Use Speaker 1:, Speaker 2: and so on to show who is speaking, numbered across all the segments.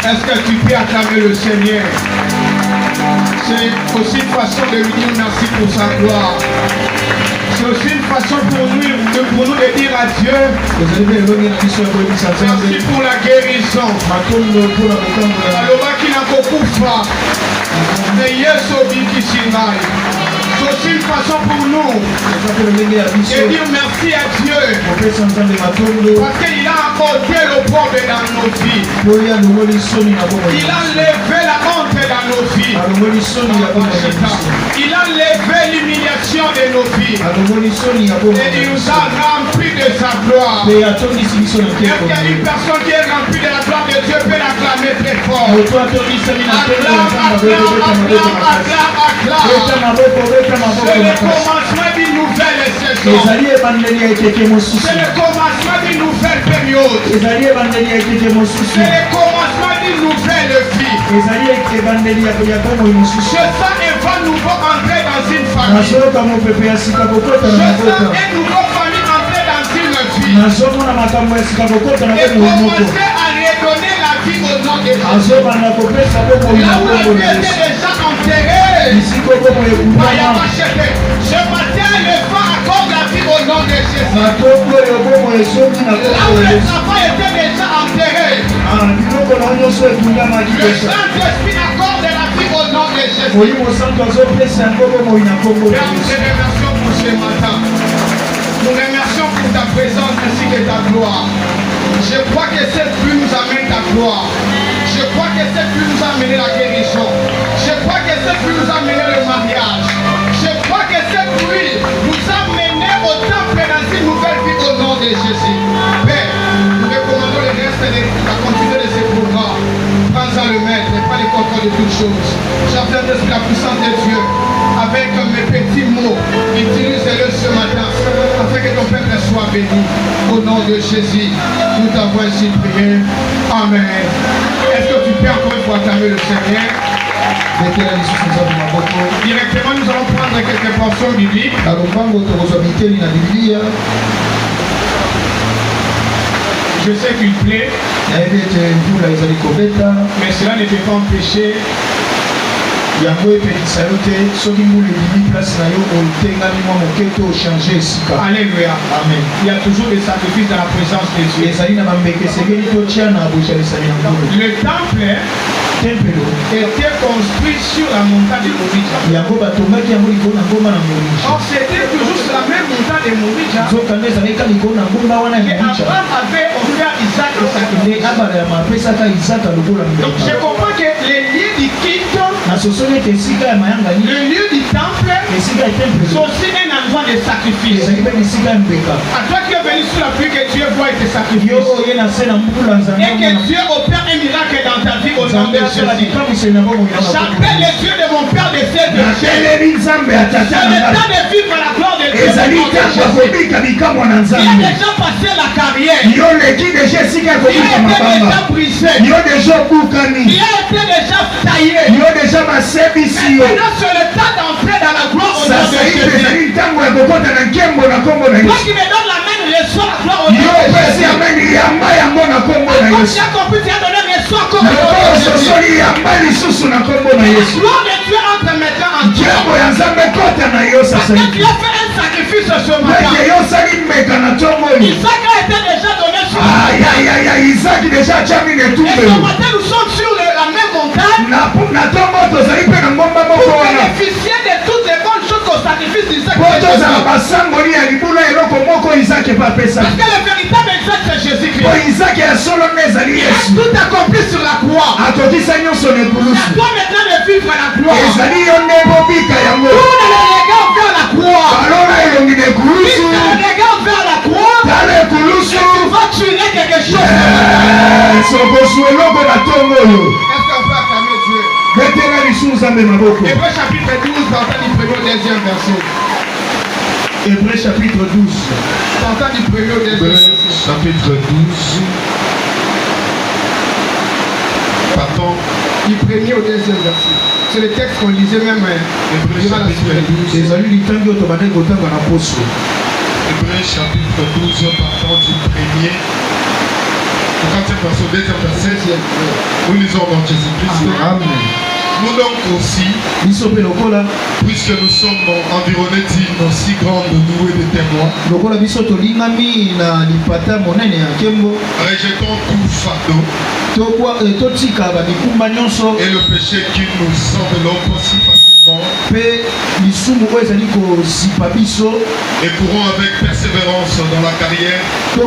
Speaker 1: Est-ce que tu peux acclamer le Seigneur? C'est aussi une façon de lui dire merci pour sa gloire. C'est aussi une façon pour nous de dire à Dieu merci pour la guérison. Alors qu'il a beaucoup fait. Mais Yesu qui s'y vaille. C'est aussi une façon pour nous de dire merci à Dieu parce qu'il a apporté le pauvre dans nos vies. Il a levé la honte dans nos vies. Il a levé l'humiliation de nos vies. Et il nous a remplis de sa gloire. Est-ce qu'il y a une personne qui est remplie de la gloire de Dieu peut l'acclamer très fort? C'est le commencement d'une nouvelle saison. C'est le commencement d'une nouvelle période. C'est le commencement d'une nouvelle vie. Je sens un vent nouveau entrer dans une famille. Je sens un nouveau famille entrer dans une vie. Et commencer à redonner la vie au nom de Jésus. Là où la vie était déjà enterrée. Ce matin, le vent accorde la vie au nom de Jésus. Là où le travail était déjà enterré. Le Saint-Esprit accorde la vie au nom de Jésus. Nous remercions pour ce matin. Nous remercions pour ta présence ainsi que ta gloire. Je crois que cette pluie nous amène ta gloire. Je crois que cette pluie nous a amené la guérison. Je crois que cette pluie nous a amené le mariage. Je crois que cette pluie nous a mené au temple dans une nouvelle vie au nom de Jésus. Père, nous recommandons le reste de la continuité de ce programme. Prends-en le maître et prends le contrôle de toutes choses. J'appelle la puissance de Dieu avec mes petits mots. Utilise-le ce matin afin que ton peuple soit béni. Au nom de Jésus, nous t'avons ainsi prié. Amen. Est-ce que tu peux encore une fois acclamer le Seigneur? Directement, nous allons prendre quelques portions bibliques. Je sais qu'il plaît, mais cela ne peut pas empêcher. Alléluia. Amen. Il y a toujours des sacrifices dans la présence de Dieu. Le temple était construit sur la montagne de Morija. Or c'était toujours sur la même montagne de Morija que Abraham avait offert Isaac au sacrifice. Donc je comprends que les lieux du quitte, le lieu du temple, c'est aussi un endroit de sacrifice. À toi qui es venu sur la pluie, que Dieu voit tes sacrifices. Et que Dieu opère un miracle dans ta vie au nom de Jésus. J'appelle les yeux de mon Père de ciel de Dieu. C'est le temps de vivre la gloire de Dieu. Il a déjà passé la carrière. Il a été déjà brisé. Il a été déjà taillé. Maintenant c'est le temps d'entrer dans la gloire au nom de Jésus. Toi qui me donnes la main, reçois la gloire au nom de Jésus. Quand tu as compris, tu as donné reçois comme au nom de Jésus. La gloire de Dieu entre maintenant en Dieu. Parce que tu as fait un sacrifice ce matin. Isaac a été déjà donné sur la montagne. Et ce matin nous sommes sur la même montagne. Pour bénéficier de toutes les bonnes choses qu'au sacrifice d'Isaac. Parce que le véritable Isaac c'est Jésus-Christ. Il a tout accompli sur la croix. À toi maintenant de vivre la gloire. Tous les regards vers la croix. Tous les regards vers la croix. Et tu vas tuer quelque chose. Est-ce qu'on peut acclamer Dieu? Hébreux chapitre 12, partant du premier au deuxième verset.
Speaker 2: Hébreux chapitre 12.
Speaker 1: Partant du premier au deuxième verset.
Speaker 2: Chapitre 12. Partons
Speaker 1: du premier au deuxième verset. C'est le texte qu'on lisait même.
Speaker 2: Hébreux chapitre 12.
Speaker 1: Hébreux chapitre 12, partant du premier
Speaker 2: verset, deuxième verset, nous lisons dans Jésus-Christ.
Speaker 1: Amen.
Speaker 2: Nous donc aussi, puisque nous sommes environnés d'une si grande nuée de témoins, rejetons tout fardeau et le péché qui nous enveloppe si facilement, et courons avec persévérance dans la carrière qui nous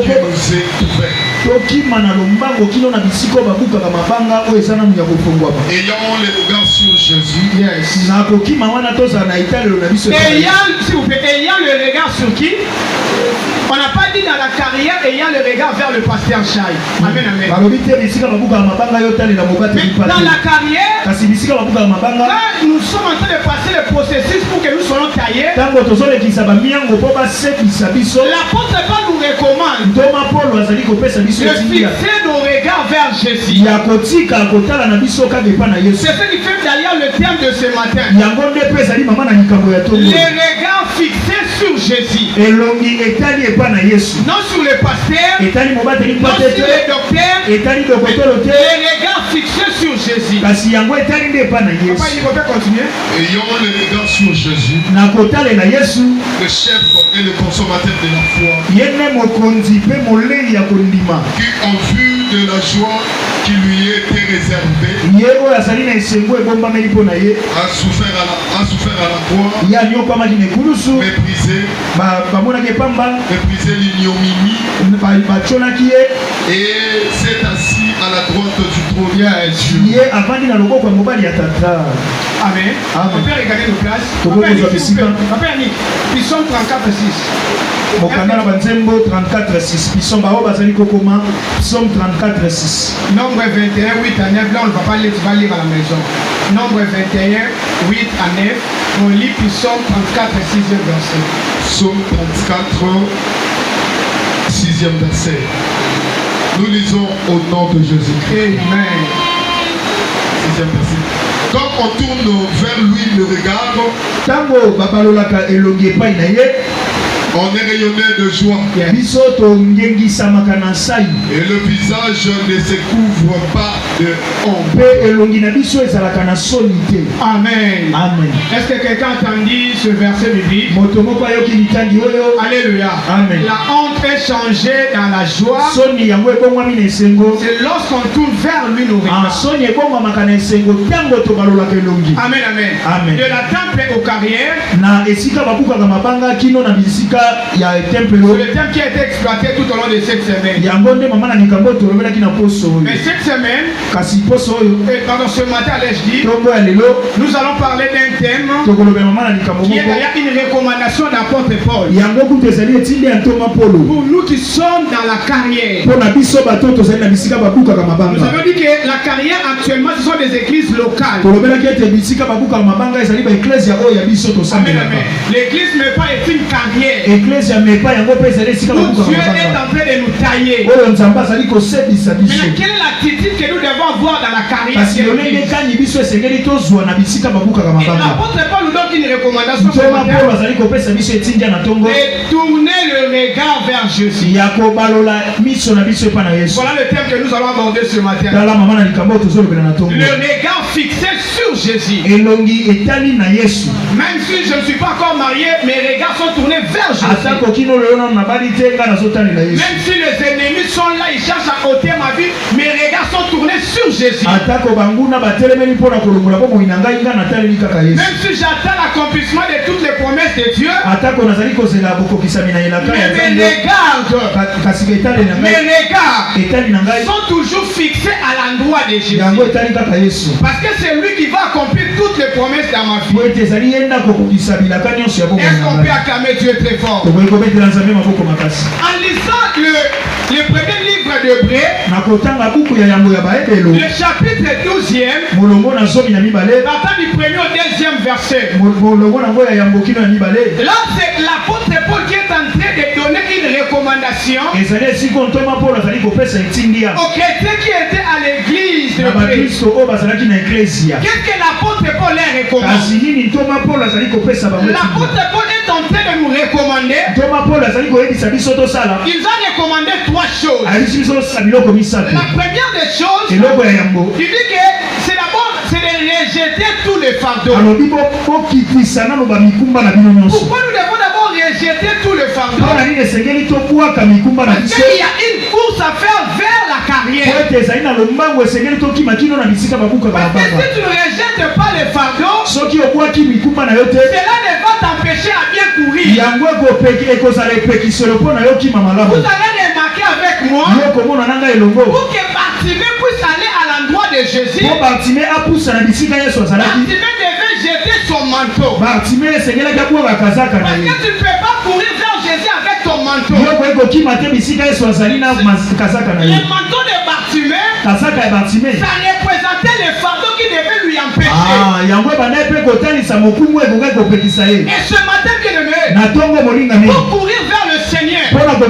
Speaker 2: est ouverte. Ayant les regards sur Jésus.
Speaker 1: Ayant le regard sur qui? On n'a pas dit dans la carrière ayant le regard vers le pasteur Chai. Amen, amen. Mais dans la carrière, quand nous sommes en train de passer le processus pour que nous soyons taillés, l'apôtre Paul nous recommande de fixer nos regards vers Jésus. C'est ce qui fait d'ailleurs le thème de ce matin. Les regards fixés sur Jésus. Non sur le pasteur, non sur le docteur, les regards fixés sur Jésus. Papa, il peut continuer.
Speaker 2: Ayant les regards sur Jésus, le chef et le consommateur de la foi, qui en vue de la joie qui lui était réservée, a souffert à la croix, méprisé l'ignominie, et s'est assis à la droite du trône de Dieu.
Speaker 1: Amen. On peut regarder nos places. Papa Yannick, Psaume 34:6.
Speaker 3: Mokanda Banzembo 34:6. Psaume 34:6.
Speaker 1: Nombre 21, 8 à 9. Là, on ne va pas lire, tu vas lire à la maison. Nombre 21, 8 à 9. On lit Psaume 34, 6e verset.
Speaker 2: Psaume 34, 6e verset. Nous lisons au nom de Jésus-Christ.
Speaker 1: Amen.
Speaker 2: 6e verset. Quand on tourne vers lui le regard, on est rayonné de joie. Et le visage ne se couvre pas de honte.
Speaker 1: Amen. Amen. Est-ce que quelqu'un a entendu ce verset biblique? Alléluia. Amen. La honte est changée dans la joie. C'est lorsqu'on tourne vers lui nos regards. Amen, amen. Amen. De la temple aux carrières. C'est le thème qui a été exploité tout au long de cette semaine. Mais cette semaine, pardon, ce matin, allais-je dire, nous allons parler d'un thème qui est d'ailleurs une recommandation d'apôtre Paul. Pour nous qui sommes dans la carrière. Nous avons dit que la carrière actuellement, ce sont des églises locales. Amen, amen. L'église n'est pas une carrière. Où Dieu est en train de nous tailler. Mais quelle est l'attitude que nous devons avoir dans la carrière? Et l'apôtre Paul nous donne une recommandation ce matin de tourner le regard vers Jésus. Voilà le thème que nous allons aborder ce matin. Le regard fixé sur Jésus. Même si je ne suis pas encore marié, mes regards sont tournés vers Jésus. Même si les ennemis sont là, ils cherchent à ôter ma vie, mes regards sont tournés sur Jésus. Même si j'attends l'accomplissement de toutes les promesses de Dieu, mes regards sont toujours fixés à l'endroit de Jésus. Parce que c'est lui qui va accomplir toutes les promesses dans ma vie. Est-ce qu'on peut acclamer Dieu très fort? En lisant le premier livre d'Hébreux, le chapitre 12e, partant du premier au deuxième verset, là c'est l'apôtre Paul qui est en train de donner une recommandation aux chrétiens qui étaient à l'église de Hébreux. Qu'est-ce que l'apôtre Paul leur recommande? L'apôtre Paul est est en train de nous recommander.
Speaker 3: Ils ont
Speaker 1: recommandé 3 choses. La première des choses, il dit que c'est d'abord de rejeter tous les fardeaux. Pourquoi nous devons d'abord rejeter tous les fardeaux? Parce qu'il y a une course à faire vers la carrière. Parce que si tu ne rejettes pas les fardeaux, cela ne va t'empêcher à bien courir. Vous allez remarquer avec moi, pour que Bartimée puisse aller à l'endroit de Jésus, Bartimée devait jeter son manteau. Parce que tu ne peux pas courir vers Jésus avec ton manteau. Le manteau de Bartimée, ça représentait les fardeaux qui devaient lui empêcher. Et ce matin, bien-aimé, pour courir vers le Seigneur, parce que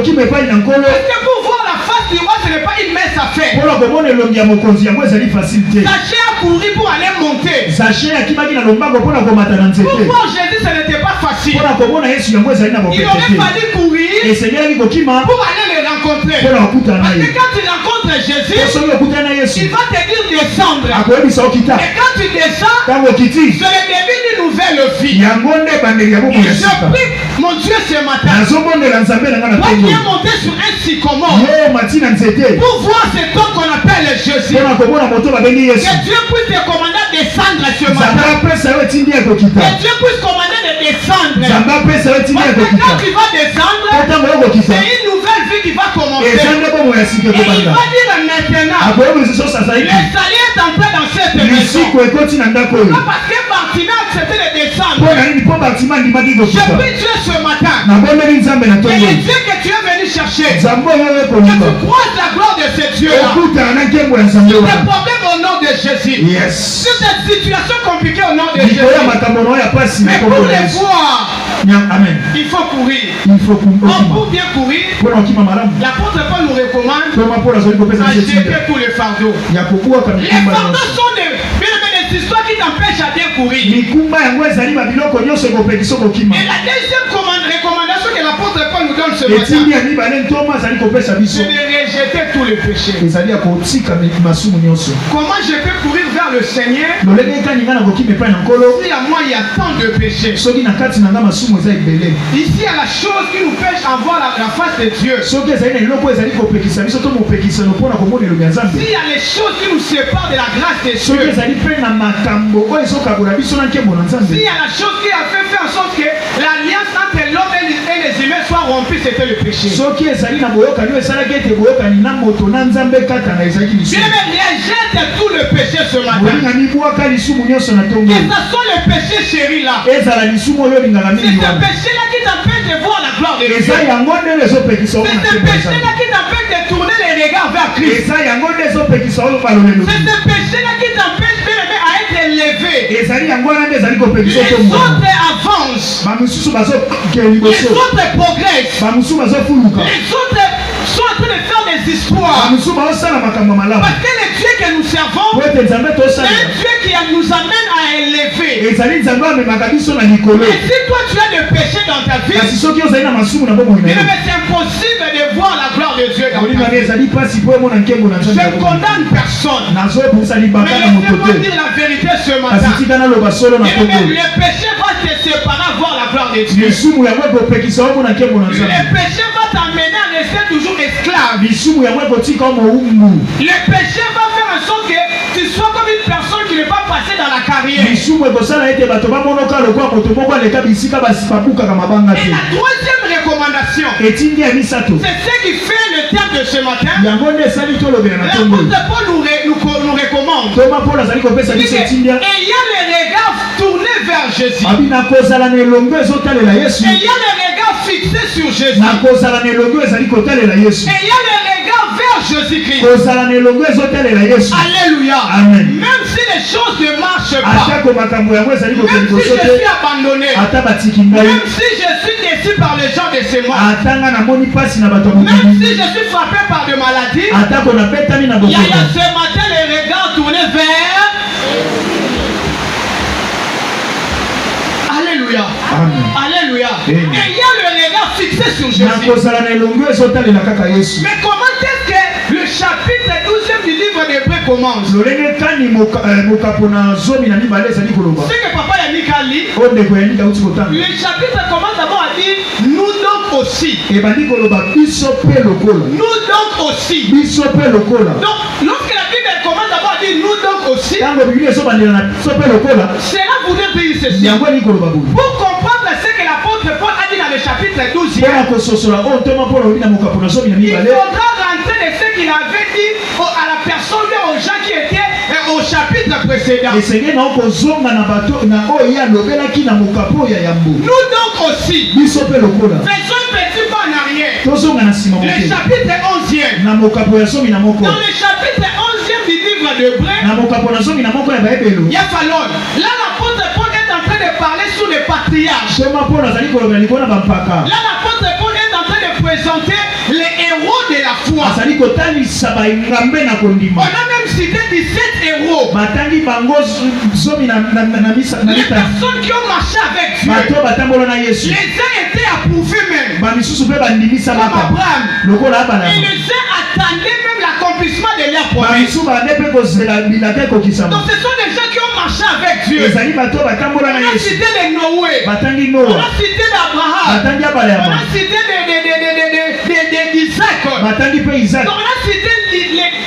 Speaker 1: pour voir la face du roi, ce n'est pas une mince affaire. Sachez à courir pour aller monter. Pour voir Jésus, ce n'était pas facile. Il aurait fallu courir pour aller le rencontrer. Parce que quand tu rencontres Jésus, il va te dire descendre. Et quand tu descends, c'est le début d'une nouvelle vie. Et je prie, mon Dieu, ce matin, pour bien monter sur un sycomore, pour voir ce temps qu'on appelle Jésus. Que Dieu puisse te commander de descendre ce matin. Que Dieu puisse commander de descendre. Parce que quand tu vas descendre, c'est une nouvelle vie qui va commencer. Et il va dire maintenant, le salut est entré dans cette maison. Parce que Bartimée a accepté de descendre. Je prie Dieu ce matin. Et le Dieu que tu es venu chercher, que tu croises la gloire de ce Dieu-là. Sur tes problèmes au nom de Jésus. Sur tes situations compliquées au nom de Jésus. Mais pour les voir,
Speaker 3: Amen.
Speaker 1: il faut courir. Pour bien courir, l'apôtre Paul nous recommande à jeter tous les fardeaux. Les fardeaux sont des histoires qui t'empêchent à bien courir. Et la deuxième recommandation que l'apôtre Paul nous donne ce matin, c'est de rejeter tous les péchés. Comment je peux courir vers le Seigneur si à moi il y a tant de péchés? Ici il y a la chose qui nous pêche à voir la face de Dieu. S'il y a les choses qui nous séparent de la grâce de Dieu, s'il y a la chose qui a fait faire en sorte que l'alliance entre l'homme et les humains soit rompue, c'était le péché. Bien, rejette tout le péché ce matin. Que ce soit le péché chéri là. C'est ce péché-là qui t'empêche de voir la gloire de Dieu. C'est ce péché-là qui t'empêche de tourner les regards vers Christ. C'est ce péché-là qui t'empêche à être élevé. Les autres avancent. Les autres progressent. Les autres sont en train de faire des histoires. Parce que le Dieu que nous servons, c'est un Dieu qui nous amène à élever. Et si toi tu as des péchés dans ta vie, c'est impossible de voir la gloire de Dieu dans ta vie. Je condamne personne. Mais laissez-moi dire la vérité ce matin. Le péché va te séparer à voir la gloire de Dieu. Le péché va t'amener à rester toujours esclave. Le péché va faire en sorte que tu sois comme une personne qui n'est pas passée dans la carrière. Et la troisième recommandation, c'est ce qui fait le terme de ce matin. L'apôtre Paul nous recommande. Ayant les regards tournés vers Jésus. Ayant les regards fixés sur Jésus. Ayant les regards vers Jésus-Christ. Alléluia. Amen. Même si les choses ne marchent pas, même si je suis abandonné, même si je suis déçu par les gens de ce monde, même si je suis frappé par des maladies, il y a ce matin les regards tournés vers Alléluia. Amen. Alléluia. Alléluia. Et
Speaker 3: Amen.
Speaker 1: il y a le regard fixé sur Jésus.
Speaker 3: Na kozala na elongo ezotalela kaka Yesu.
Speaker 1: Mais comment est-ce que le chapitre 12 du livre d'Hébreux commence?
Speaker 3: Lolenge kani mokapo na zomi na mibale ezali koloba.
Speaker 1: C'est que papa Yannick a lu.
Speaker 3: O ndeko ya nika uti kotanga.
Speaker 1: Le chapitre commence d'abord à dire nous donc aussi.
Speaker 3: Ebandi koloba biso pe lokola.
Speaker 1: Nous donc aussi.
Speaker 3: Biso pe lokola.
Speaker 1: Donc lorsque la Bible commence d'abord à dire nous donc aussi,
Speaker 3: Tango Biblia ezobandela na biso pe lokola.
Speaker 1: cela voudrait dire ceci.
Speaker 3: Yango ni koloba boye.
Speaker 1: Pour comprendre ce que l'apôtre Paul a dit dans le chapitre 12,
Speaker 3: Pona kososola o ntoma Paul obi na mokapo na zomi na
Speaker 1: il
Speaker 3: mibale.
Speaker 1: faudra rentrer de ce qu'il avait dit à la personne, aux gens qui étaient au chapitre précédent.
Speaker 3: Esenge na okozonga na bato na oyo alobelaki na mokapo ya yambo.
Speaker 1: Nous donc aussi,
Speaker 3: Biso pe lokola.
Speaker 1: faisons un petit pas en arrière.
Speaker 3: Tozonga na sima
Speaker 1: Le
Speaker 3: moke.
Speaker 1: chapitre 11e.
Speaker 3: Na mokapo ya zomi na moko.
Speaker 1: Dans le chapitre 11e du livre d'Hébreux,
Speaker 3: Na mokapo na zomi na moko ya baebelo.
Speaker 1: il y a Fallon. Là, l'apôtre Paul est en train de parler sur les patriarches.
Speaker 3: Toma Paul azali kolobela likolo na bampaka.
Speaker 1: Là, l'apôtre Paul est en train de présenter les héros de la foi.
Speaker 3: Azali kotalisa baingambe na
Speaker 1: On
Speaker 3: kondima.
Speaker 1: a même cité 17 héros.
Speaker 3: Batangi bango zomi na misa na
Speaker 1: Les
Speaker 3: mita.
Speaker 1: personnes qui ont marché avec Dieu.
Speaker 3: Bato batambola na Yesu.
Speaker 1: Les uns étaient approuvés même.
Speaker 3: Bamisusu pe bandimisa
Speaker 1: Comme
Speaker 3: baka.
Speaker 1: Abraham.
Speaker 3: Lokola
Speaker 1: Et
Speaker 3: Abraham.
Speaker 1: les uns attendaient même l'accomplissement de leur promesse.
Speaker 3: Bamisu bande pe kozela bilaka ekokisama.
Speaker 1: Donc ce sont des gens qui ont marché avec Dieu.
Speaker 3: Ezali bato batambola
Speaker 1: On
Speaker 3: na
Speaker 1: a
Speaker 3: Yesu.
Speaker 1: cité les Noé.
Speaker 3: Batangi
Speaker 1: On
Speaker 3: Noa.
Speaker 1: a cité d'Abraham.
Speaker 3: Batangi
Speaker 1: On
Speaker 3: Abraham.
Speaker 1: a cité d'Isaac.
Speaker 3: Batangi pe Isaac.
Speaker 1: Donc on a cité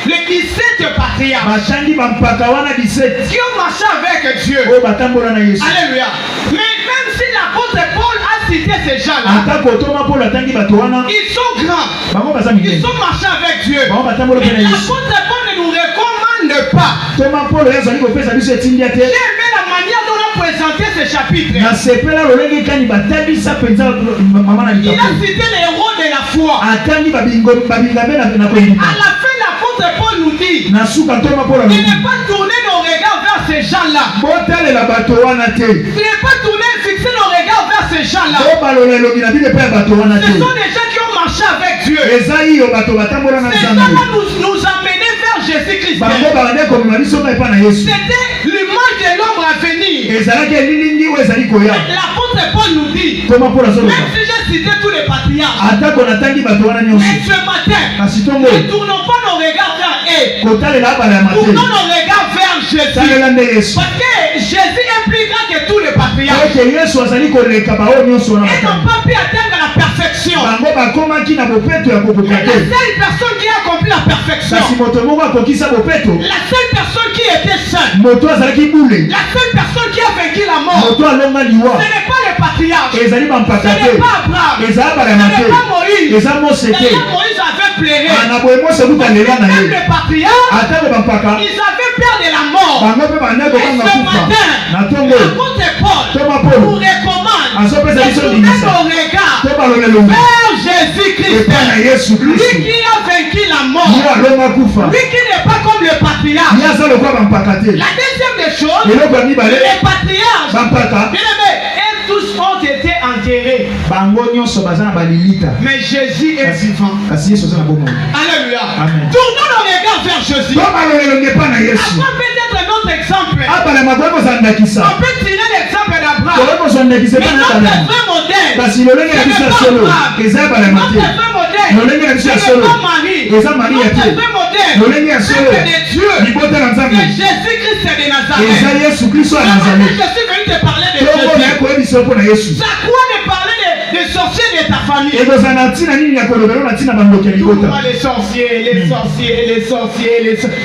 Speaker 1: les 17 patriarches
Speaker 3: Batangi bampaka wana 17.
Speaker 1: qui ont marché avec Dieu.
Speaker 3: Oyo batambola na Yesu.
Speaker 1: Alléluia. Mais même si l'apôtre Paul a cité ces gens-là,
Speaker 3: Ata kotoma Paul atangi bato wana.
Speaker 1: ils sont grands.
Speaker 3: Bango baza
Speaker 1: Ils
Speaker 3: minene.
Speaker 1: ont marché avec Dieu.
Speaker 3: Bango batambola pe na
Speaker 1: Mais
Speaker 3: Yesu.
Speaker 1: l'apôtre Paul ne nous recommande pas.
Speaker 3: Toma Paul oyo azali kopesa biso etindia te.
Speaker 1: J'ai aimé la manière dont on a présenté ce chapitre.
Speaker 3: nasepela lolenge kani batalisa mpenza mama na
Speaker 1: Il a
Speaker 3: likambo
Speaker 1: cité les héros de la foi.
Speaker 3: atangi babingambe na kondima
Speaker 1: À la fin, l'apôtre Paul nous dit
Speaker 3: na suka ntoma mpo na
Speaker 1: de ne pas tourner nos regards vers ces gens-là.
Speaker 3: botalela bato wana te
Speaker 1: De ne pas tourner, fixer nos regards vers ces gens-là.
Speaker 3: bobalola elongi na bino epai ya bato wana
Speaker 1: Ce
Speaker 3: te
Speaker 1: sont des gens qui ont marché avec Dieu.
Speaker 3: eza iyo bato batambola na
Speaker 1: Ces
Speaker 3: nzambe
Speaker 1: gens-là nous amenaient vers Jésus-Christ.
Speaker 3: bango babande komema biso ngai epai na yesu
Speaker 1: C'était l'image de l'homme à venir.
Speaker 3: ezalaki elilingi oyo ezali koya
Speaker 1: L'apôtre Paul nous dit,
Speaker 3: koma mpo nazoloba
Speaker 1: même si j'ai cité tous les patriarches,
Speaker 3: atako natangi bato wana nyonso
Speaker 1: mais ce matin,
Speaker 3: kasi ntongo
Speaker 1: ne tournons pas nos regards vers eux.
Speaker 3: kotalela abala ya
Speaker 1: Tournons
Speaker 3: mate
Speaker 1: nos regards vers Jésus.
Speaker 3: talela nde yesu
Speaker 1: Parce que Jésus est plus grand que tous les patriarches.
Speaker 3: ete yesu azali koleka baoyo nyonso wana
Speaker 1: Ils n'ont
Speaker 3: batangi
Speaker 1: pas pu atteindre la perfection.
Speaker 3: bango bakomaki na bopeto ya kokoka
Speaker 1: La
Speaker 3: te
Speaker 1: seule personne qui a accompli la perfection,
Speaker 3: kasi moto moko akokisa bopeto
Speaker 1: la seule personne qui était sainte,
Speaker 3: moto azalaki bule
Speaker 1: la seule personne qui a vaincu la mort,
Speaker 3: moto alonga liwa
Speaker 1: ce n'est pas les patriarches,
Speaker 3: ezali
Speaker 1: ce
Speaker 3: bampaka
Speaker 1: n'est
Speaker 3: te
Speaker 1: pas Abraham,
Speaker 3: eza
Speaker 1: ce
Speaker 3: abalama
Speaker 1: n'est
Speaker 3: te
Speaker 1: pas Moïse.
Speaker 3: eza mose te
Speaker 1: D'ailleurs, Moïse avait pleuré.
Speaker 3: na boye mose kuta lela na
Speaker 1: Même
Speaker 3: ye
Speaker 1: les patriarches,
Speaker 3: ata be bampaka
Speaker 1: ils avaient peur de la mort.
Speaker 3: bango mpe banda
Speaker 1: Et
Speaker 3: kokanga
Speaker 1: ce
Speaker 3: kufa
Speaker 1: matin,
Speaker 3: na ntongo
Speaker 1: l'apôtre Paul
Speaker 3: Thomas
Speaker 1: nous
Speaker 3: Paul
Speaker 1: recommande
Speaker 3: azopesa
Speaker 1: de
Speaker 3: biso
Speaker 1: tourner
Speaker 3: ndimisa
Speaker 1: nos regards
Speaker 3: to balola elongi
Speaker 1: vers Jésus-Christ.
Speaker 3: epai na yesu
Speaker 1: Lui
Speaker 3: kristu
Speaker 1: qui a vaincu la
Speaker 3: ye
Speaker 1: mort.
Speaker 3: alonga kufa
Speaker 1: Lui qui n'est pas comme le patriarche.
Speaker 3: ye aza lokwa bampaka te
Speaker 1: La deuxième des choses,
Speaker 3: eloko ya mibale
Speaker 1: les patriarches,
Speaker 3: bampaka
Speaker 1: bien aimés, eux tous ont été enterrés.
Speaker 3: bango nyonso baza na balilita
Speaker 1: Mais Jésus est vivant.
Speaker 3: kasi yesu aza na bomoi
Speaker 1: Alléluia.
Speaker 3: Amen.
Speaker 1: Tournons nos regards vers Jésus.
Speaker 3: to balola elongi epai na yesu
Speaker 1: Après peut-être notre exemple.
Speaker 3: abalama koye kozala ndakisa
Speaker 1: On peut tirer l'exemple d'Abraham.
Speaker 3: koye kozala ndakisa
Speaker 1: Mais
Speaker 3: epai na
Speaker 1: notre
Speaker 3: abalama
Speaker 1: vrai modèle,
Speaker 3: kasi lolenge na biso ya solo eza abalama
Speaker 1: notre
Speaker 3: te
Speaker 1: vrai modèle,
Speaker 3: lolenge na biso ya
Speaker 1: ce
Speaker 3: solo
Speaker 1: n'est pas Marie.
Speaker 3: eza maria
Speaker 1: Notre
Speaker 3: te
Speaker 1: vrai modèle,
Speaker 3: lolenge ya solo
Speaker 1: c'est de Dieu.
Speaker 3: libota na nzambe
Speaker 1: C'est Jésus-Christ de
Speaker 3: eza
Speaker 1: Nazareth.
Speaker 3: yesu kristo ya
Speaker 1: Je
Speaker 3: nazareth
Speaker 1: suis venu te parler de
Speaker 3: tongo naye
Speaker 1: Jésus.
Speaker 3: koyebisa mpo na yesu
Speaker 1: Ça quoi de parler des sorciers de ta famille?
Speaker 3: ekozala na ntina nini ya kolobela na ntina bandoki ya
Speaker 1: Tout
Speaker 3: libota
Speaker 1: les sorciers, les sorciers, les sorciers,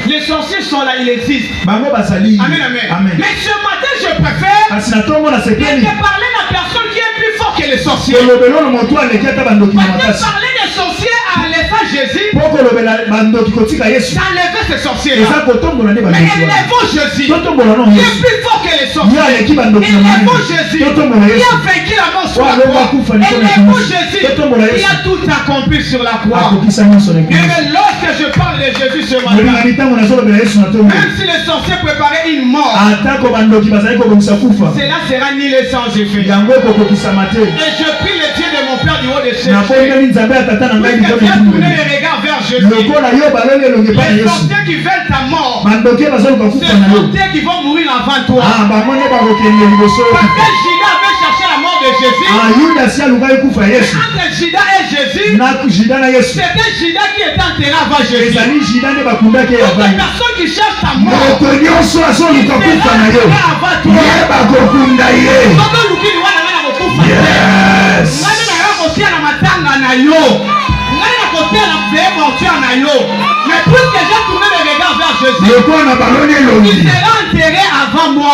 Speaker 1: les sorciers sont là, ils existent.
Speaker 3: bango bazali
Speaker 1: Amen, amen.
Speaker 3: amen
Speaker 1: Mais ce matin, je préfère
Speaker 3: kasi na ntongo
Speaker 1: de
Speaker 3: nasepeli
Speaker 1: te parler de la personne qui est plus fort que les sorciers.
Speaker 3: kolobela ono moto aleki ata bandoki na
Speaker 1: Parce que
Speaker 3: makasi
Speaker 1: parler des sorciers à laissant Jésus,
Speaker 3: mpo kolobela bandoki kotika yesu
Speaker 1: ça enlevait ces
Speaker 3: eza
Speaker 1: sorciers-là.
Speaker 3: kotombola nde
Speaker 1: Mais
Speaker 3: bandoki wana
Speaker 1: élevons Jésus,
Speaker 3: totombola no
Speaker 1: qui est
Speaker 3: yesu
Speaker 1: plus fort que les
Speaker 3: ye
Speaker 1: sorciers.
Speaker 3: aleki bandoki na
Speaker 1: Élevons
Speaker 3: manene
Speaker 1: Jésus,
Speaker 3: totombola
Speaker 1: qui
Speaker 3: yesu
Speaker 1: a vaincu la mort sur la
Speaker 3: Wa,
Speaker 1: croix.
Speaker 3: kufa ni kona
Speaker 1: Élevons
Speaker 3: kimisi.
Speaker 1: Jésus,
Speaker 3: Totombola
Speaker 1: qui
Speaker 3: Yesu.
Speaker 1: a tout accompli sur la croix.
Speaker 3: akokisa nyonso na
Speaker 1: Et
Speaker 3: ekulusu
Speaker 1: mais lorsque je parle de Jésus ce matin,
Speaker 3: molingani ntango nazolobela yesu na ntongo
Speaker 1: même si les sorciers préparaient une mort,
Speaker 3: atako bandoki bazali kobongisa kufa
Speaker 1: cela sera nulé sans effet.
Speaker 3: yango ekokokisama te
Speaker 1: Et je prie le Dieu de mon Père du haut de cieux,
Speaker 3: napondeli nzambe ya tata na ngai
Speaker 1: que
Speaker 3: likolo
Speaker 1: viens tourner
Speaker 3: etumeli
Speaker 1: les regards vers Jésus.
Speaker 3: lokola yo baloli elongi epai na
Speaker 1: Les
Speaker 3: yesu
Speaker 1: sorciers qui veulent ta mort,
Speaker 3: bandoki bazoluka
Speaker 1: ces
Speaker 3: kufa na yo
Speaker 1: sorciers qui vont mourir avant toi.
Speaker 3: bango nde bakokende liboso
Speaker 1: Parce que Judas avait cherché la mort de Jésus. Entre Judas et Jésus, c'était Judas qui était enterré avant Jésus. Toute personne qui cherche ta mort, mais puisque j'ai tourné le regard vers Jésus, il sera enterré avant moi.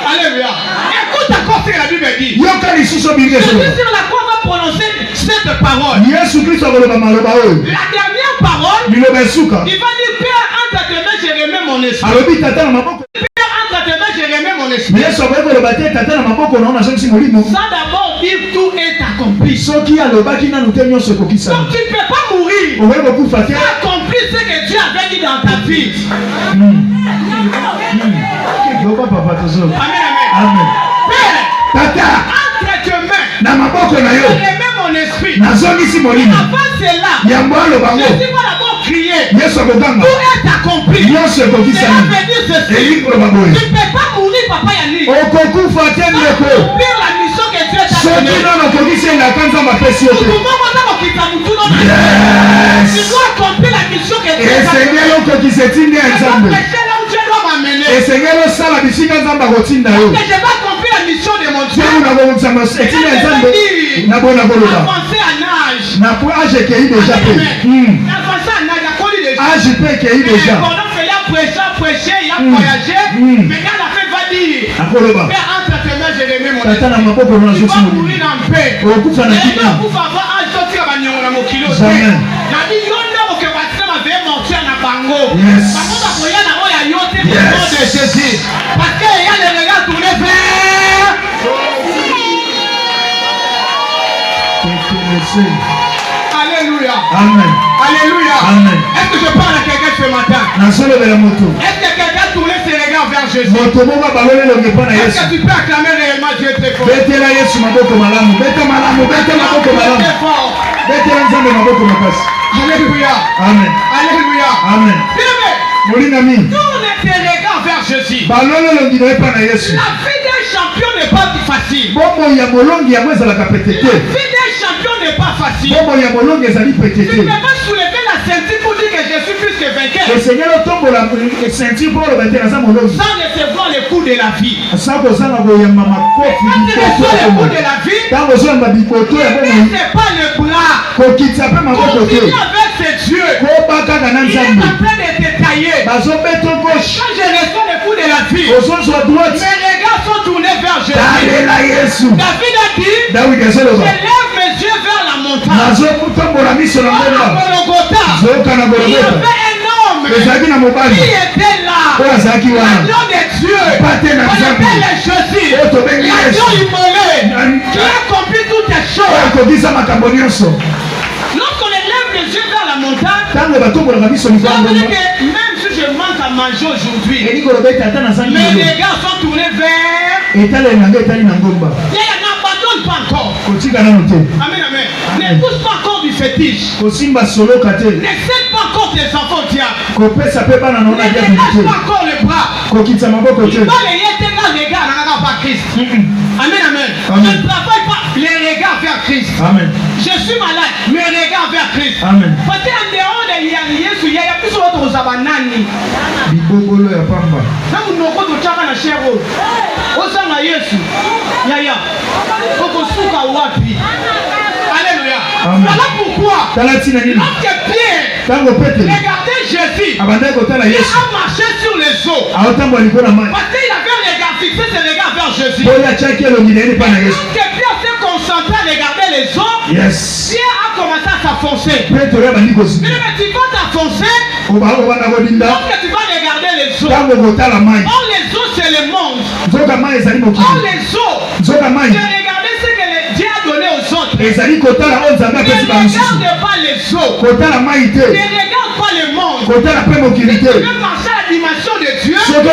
Speaker 1: Alléluia. Écoute encore ce que la Bible dit. Jésus sur la croix va prononcer cette parole. La dernière parole, il va dire, Père, entre tes mains, je remets mon esprit. Père, entre tes mains, je remets mon esprit. Ça d'abord dire tout est accompli. Donc tu ne peux pas mourir. Accomplir ce que Dieu avait dit dans ta vie. Amen. Père, entre tes mains, je remets mon esprit. Avant cela, je suis pas d'abord crier. Tout est accompli. Cela veut dire ceci. Tu ne peux pas mourir, papa Yannick. Accomplir la mission que Dieu t'a donnée. Tu dois accomplir la mission que Dieu t'a donnée. Dieu doit m'amener. Que je vais accomplir la mission de mon Dieu. Avancer en âge. Avancer en âge, il a connu déjà. Pendant qu'il a prêché, il a voyagé. Maintenant la fête va dire, Père, entre tes mains, je remets mon esprit. Tu vas mourir en paix. Tu vas avoir âge de tirer à mon kilo. La vie, il y a que Bassem avait morti en Abango. Par contre, il y a un yoté pour le nom de Jésus. Parce qu'il y a les regards tournés vers. Alléluia.
Speaker 3: Amen.
Speaker 1: Alléluia.
Speaker 3: Amen.
Speaker 1: Est-ce que je parle à quelqu'un ce matin? Est-ce que quelqu'un tourne ses regards vers Jésus? Est-ce que tu peux acclamer réellement Dieu très fort? Alléluia.
Speaker 3: Amen.
Speaker 1: Alléluia.
Speaker 3: Amen.
Speaker 1: Bien-aimé, tourne tes regards vers Jésus. La vie d'un champion n'est pas facile. La vie d'un champion n'est pas facile. Tu ne peux pas soulever la ceinture pour dire que je suis plus que vainqueur. Sans recevoir les coups de la vie. Quand tu reçois les coups de la vie, ne laisse pas le bras. Continue avec ses yeux. Il est en train de te tailler. Quand je reçois les coups de la vie, mes regards sont tournés vers Jésus. David a dit, je lève mes yeux vers la montagne. Il y avait un homme qui était là. L'agneau de Dieu. On appelle les Jésus. L'agneau immolé. Qui a accompli toutes les choses. Lorsqu'on élève les yeux vers la montagne, ça veut dire que même si je manque à manger aujourd'hui, mes regards sont tournés vers. Il n'y en abandonne pas encore. Amen, amen. Ne pousse pas encore du fétiche. Ne cède pas encore tes enfants au diable. Ne lâche pas encore le bras. Il va les regards vers Christ. Amen, amen. Je ne travaille pas les regards vers Christ.
Speaker 3: Amen.
Speaker 1: Je suis malade, mes regards vers Christ.
Speaker 3: Amen.
Speaker 1: Parce qu'en dehors de Yesu, il y a plus d'autres abanani.
Speaker 3: Bibobolo ya pamba.
Speaker 1: Na munoko to chaka na shero. Osanga Yesu. Yaya. Oko suka wapi. Alléluia. Voilà pourquoi. Lorsque Pierre regardait Jésus, il a marché sur les eaux. Parce qu'il avait un regard fixé ses regards vers Jésus. Lorsque Pierre s'est concentré à regarder les eaux, Pierre a commencé à s'enfoncer. Mais tu vas t'enfoncer lorsque tu vas regarder les eaux. Or les eaux c'est le monde. Or les eaux, c'est regarder ce que Dieu a donné aux autres. Ne regarde pas les eaux. Ne regarde pas le monde. Si tu veux marcher à la dimension de Dieu, si tu veux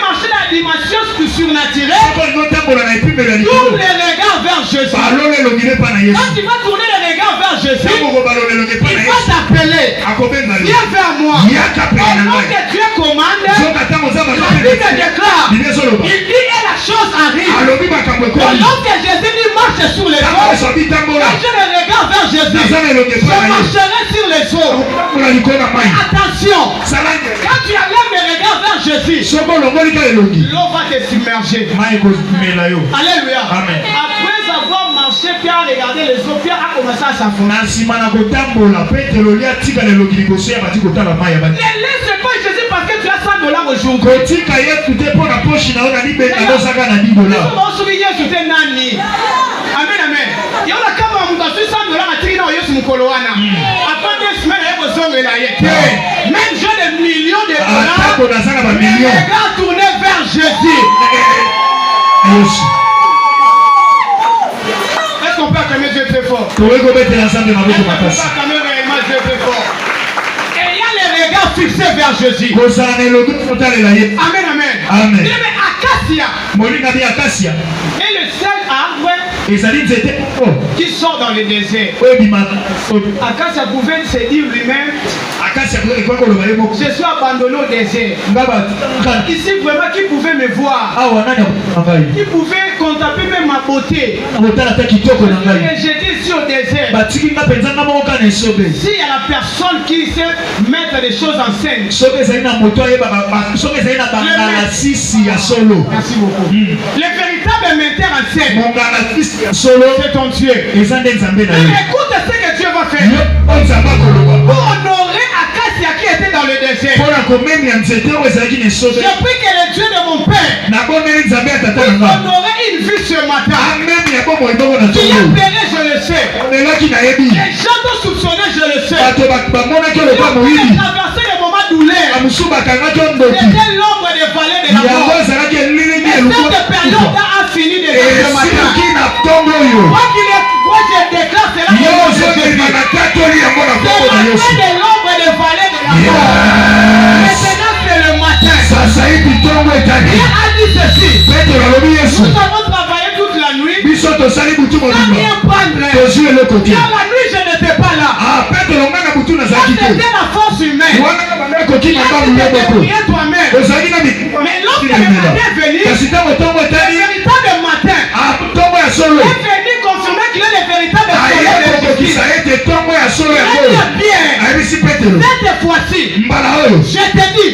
Speaker 1: marcher à la dimension surnaturelle, tourne les regards vers Jésus. Quand tu vas tourner les regards vers Jésus, Jésus, il va t'appeler. Viens vers moi. Pendant que Dieu commande, la Bible déclare, il dit et la chose arrive. Donc lorsque Jésus dit marche sur les eaux, quand je le regarde vers Jésus, je marcherai sur les eaux. Mais attention, quand tu enlèves le regard vers Jésus, l'eau va te submerger. Alléluia.
Speaker 3: Amen.
Speaker 1: Après avoir marché, Pierre a regardé les eaux, Pierre a commencé à s'affronter. Ne laisse pas Jésus parce que tu as $100 aujourd'hui. Amen, amen. Il y a kama mtu $100 atikina Yesu mkolo wana. Après 2 semaines il faut sonner la yete. Même j'ai des millions de dollars. Regarde tourner vers Jésus. Est-ce qu'on peut acclamer Dieu très fort? Est-ce qu'on peut acclamer réellement Dieu très fort? Et il y a les regards fixés vers Jésus. Amen, amen.
Speaker 3: Amen.
Speaker 1: Il y avait Acacia. Et le seul arbre qui sort dans le désert. Acacia pouvait se dire lui-même, je suis abandonné au désert. Ici vraiment qui pouvait me voir, qui pouvait contempler même ma beauté. Et j'étais ici au désert. S'il y a la personne qui sait mettre des choses en scène, merci beaucoup. Le véritable metteur en scène, c'est ton Dieu. Mais écoute ce que Dieu va faire pour honorer Acacia qui était dans le désert. Je prie que le Dieu de mon père puisse honorer une vie ce matin. Qui a payé, je le sais. Les gens t'ont soupçonné, je le sais. Ils ont traversé les moments douleurs. C'était l'ombre des vallées de la mort. Et cette période a fini de ce matin. Moi je déclare cela. C'est la fin de l'ombre des vallées de la mort. Maintenant c'est le matin. Dieu a dit ceci. Nous avons travaillé toute la nuit. Sans rien prendre. Car la nuit je n'étais pas là. C'était la force humaine. Tu as prié toi-même. Mais lorsque le matin est venu, le véritable matin est venu confirmer qu'il est le véritable soleil de Jésus. Très bien. Cette fois-ci, je te dis,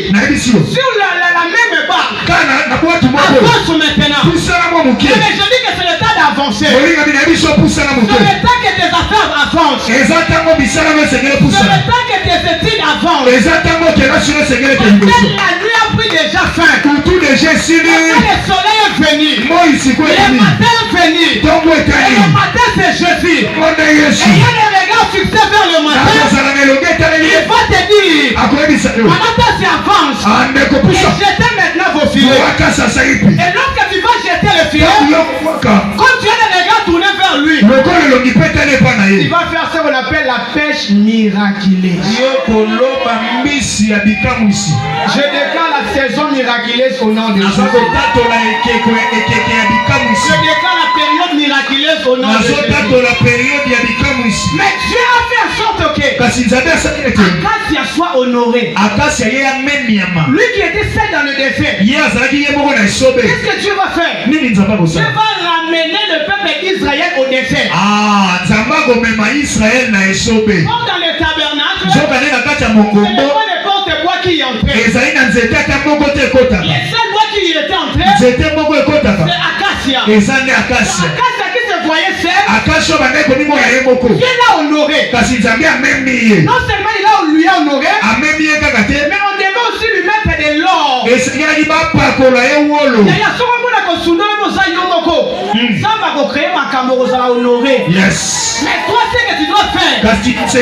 Speaker 1: sur la même barre, avance maintenant. Mais je dis que c'est le temps d'avancer. C'est le temps que tes affaires avancent. C'est le temps que tes études avancent. Parce que la nuit a pris déjà fin. Parce que le soleil est venu. Le matin est venu. Et le matin c'est Jésus. Et il y a les regards fixés vers le matin. Il va te dire, Manata s'avance. Et jetez maintenant vos filets. Et lorsque tu vas jeter le filet, quand tu as les regards tournés vers lui, il va faire ce qu'on appelle la pêche miraculeuse. Je déclare la saison miraculeuse au nom de Jésus. Je déclare la période miraculeuse au nom de Jésus. Mais Dieu a fait en sorte que Acacia soit honoré. Lui qui était seul dans le désert. Qu'est-ce que Dieu va faire? Dieu va ramener le peuple d'Israël au désert. Comme dans le tabernacle, ce n'est pas les porte-bois qui y entraient. Les seuls bois qui y étaient entrés, c'est Acacia. Acacia qui se voyait seul, Dieu l'a honoré. Non seulement il lui a honoré, mais on devait aussi lui mettre de l'or. Yes. Mais toi, ce que tu dois faire, fixe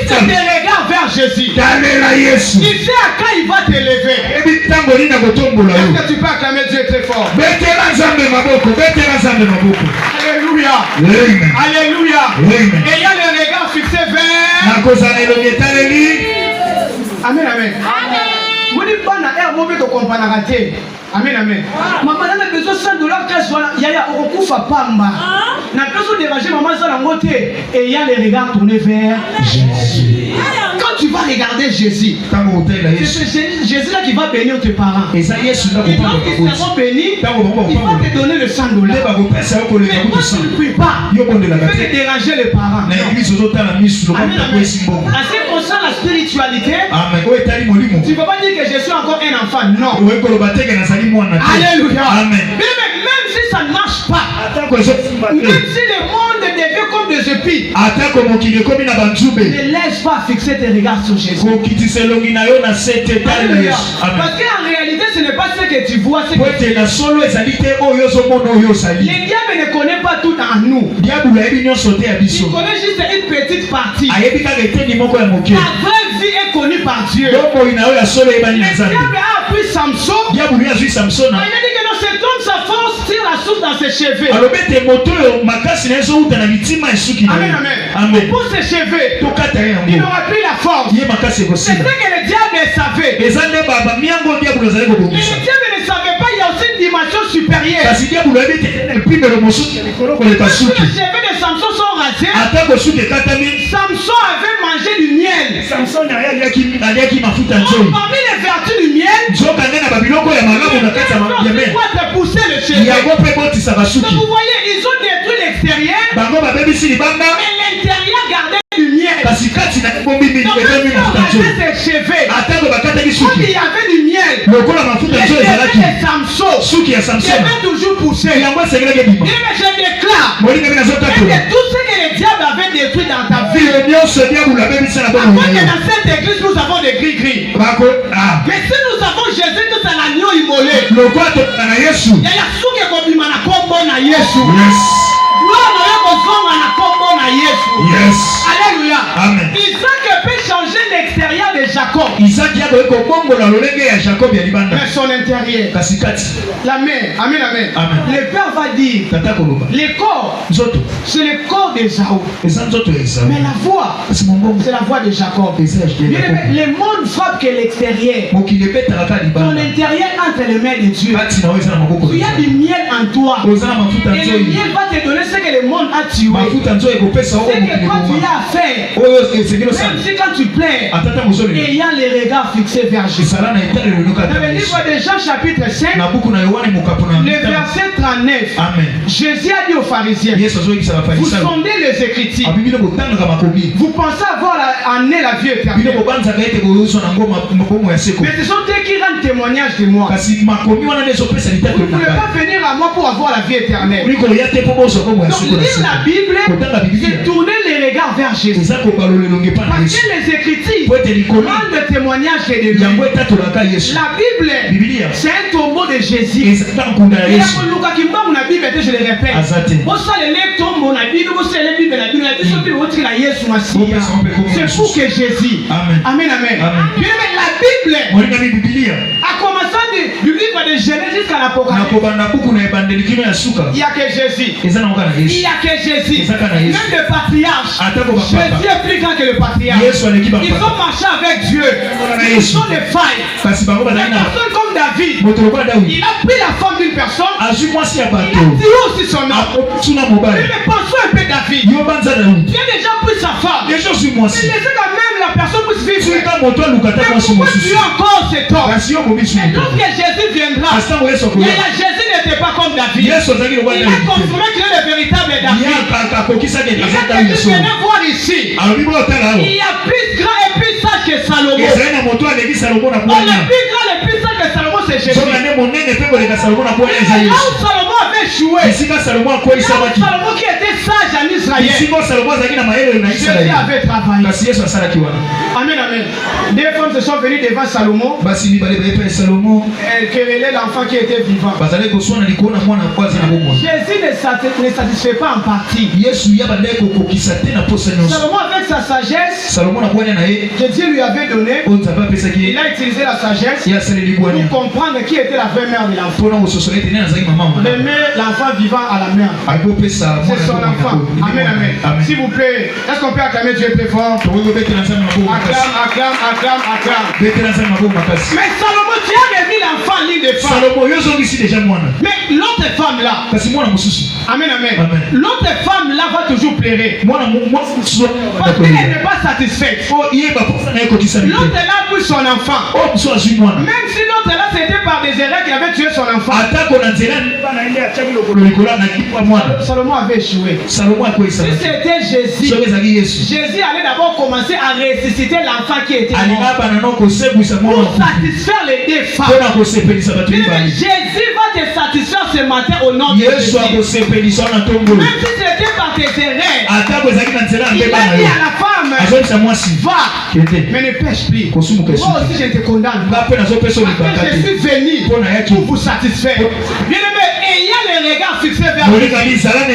Speaker 1: tes regards vers Jésus. Il sait à quand il va t'élever. Est-ce que tu peux acclamer Dieu très fort? Alléluia. Alléluia. Et il y a les regards fixés vers. Amen, amen. Vous dites pas na air mauvais de comprendre. Amen, amen.
Speaker 4: Maman a besoin de 100 $, qu'elle soit là. Yaya, au kufa pamba. N'a besoin de déranger maman ça dans côté. Et il y a les regards tournés vers Jésus. Quand tu vas regarder Jésus, c'est Jésus là qui va bénir tes parents. Et quand ils seront bénis, il va te donner le 100 $. Mais quand tu ne pries pas, tu peux déranger les parents. Assez concernant la spiritualité, tu ne peux pas dire que je suis encore un enfant. Non. Alléluia. Même si ça ne marche pas, même si le monde devient comme des épis, ne laisse pas fixer tes regards sur Jésus. Alléluia. Parce qu'en réalité, ce n'est pas ce que tu vois, ce que tu vois. Le diable ne connaît pas tout en nous. Il connaît juste une petite partie. La vraie vie est connue par Dieu. Le diable a appris Samson. Il a dit que non, cet homme, sa force tire la soupe dans ses cheveux. Amen, amen. Pour ses cheveux, il aura pris la force. C'est ce que le diable savait. Mais le diable ne savait pas, il y a aussi une dimension supérieure. Quand les cheveux de Samson sont rasés, Samson avait mangé du miel. Parmi les vertus du miel, te pousser le cheveu. Donc vous voyez, ils ont détruit l'extérieur, mais l'intérieur gardait du miel. Donc ses cheveux, comme il y avait du miel, les cheveux de Samson devaient toujours pousser. Et je déclare que tout ce que le diable avait détruit dans ta vie, avant que dans cette église nous avons des gris-gris, mais si nous avons Jésus tout à l'agneau immolé, il y a souke kobima na kombo na Yesu. Yes. Alléluia.
Speaker 2: Amen.
Speaker 1: Isaac peut changer l'extérieur de Jacob. Mais son intérieur. La mère. Amen, amen. Le père va dire. Le corps. C'est le corps d'Ésaü. Mais la voix. C'est la voix de Jacob. Le monde frappe que l'extérieur. Ton intérieur entre les mains de Dieu. Il y a du miel en toi. Et le miel va te donner ce que le monde a tué. C'est que quand tu as à faire, même si quand tu plais, ayant les regards fixés vers Jésus. Dans le livre de Jean chapitre 5, le verset 39, Jésus a dit aux pharisiens, vous sondez les Écritures, vous pensez avoir en eux la vie éternelle, mais ce sont eux qui rendent témoignage de moi. Vous ne pouvez pas venir à moi pour avoir la vie éternelle. Donc lire la Bible, c'est tourner les regards vers Jésus. Parce que les Écritures rendent témoignage de lui. La Bible, c'est un tombeau de Jésus. Et je le répète, c'est pour que Jésus. Amen, amen. La Bible a commencé du livre de Genèse jusqu'à l'Apocalypse. Il n'y a que Jésus. Il n'y a que Jésus. Même le patriarche. Jésus est plus grand que le patriarche. Ils ont marché avec Dieu. Ils sont des failles. Des personnes comme David. Il a pris la femme d'une personne. Il a tué aussi son homme. Mais pensons un peu David. Il a déjà pris sa femme. Il laissait quand même la personne puisse vivre. Mais pourquoi tu as encore cet homme? Et lorsque Jésus viendra, Jésus n'était pas comme David. Il a confirmé qu'il est le véritable David. Il venait voir ici. Il y a plus grand et plus sage que Salomon. Le plus grand et plus sage que Salomon, c'est Jésus. Là où Salomon avait échoué, Salomon qui était sage en Israël, Jésus avait travaillé. Amen, amen. Deux femmes se sont venues devant Salomon. Elles querellaient l'enfant qui était vivant. Jésus ne satisfait pas en partie. Salomon, avec sa sagesse que Dieu lui avait donnée, il a utilisé la sagesse pour comprendre qui était la vraie mère de l'enfant. D'aimer l'enfant vivant à la mère. C'est son enfant. Amen, amen. S'il vous plaît, est-ce qu'on peut acclamer Dieu très fort? Acclame. Mais Salomon tu as remis l'enfant en ligne de femme. Mais l'autre femme là. Amen, amen. L'autre femme là va toujours pleurer. Parce qu'elle n'est pas satisfaite. L'autre là a pris son enfant. Même si l'autre là c'était par des erreurs qu'il avait tué son enfant. Salomon avait échoué. Si c'était Jésus, Jésus allait d'abord commencer à ressusciter l'enfant qui était mort. Pour satisfaire les deux femmes. Jésus va te satisfaire ce matin au nom de Jésus. Même si c'était par tes erreurs, il a dit à la femme, va, mais ne pêche plus. Moi aussi je te condamne. Parce que je suis venu pour vous satisfaire. Bien aimé, ayant les regards fixés vers lui, tu seras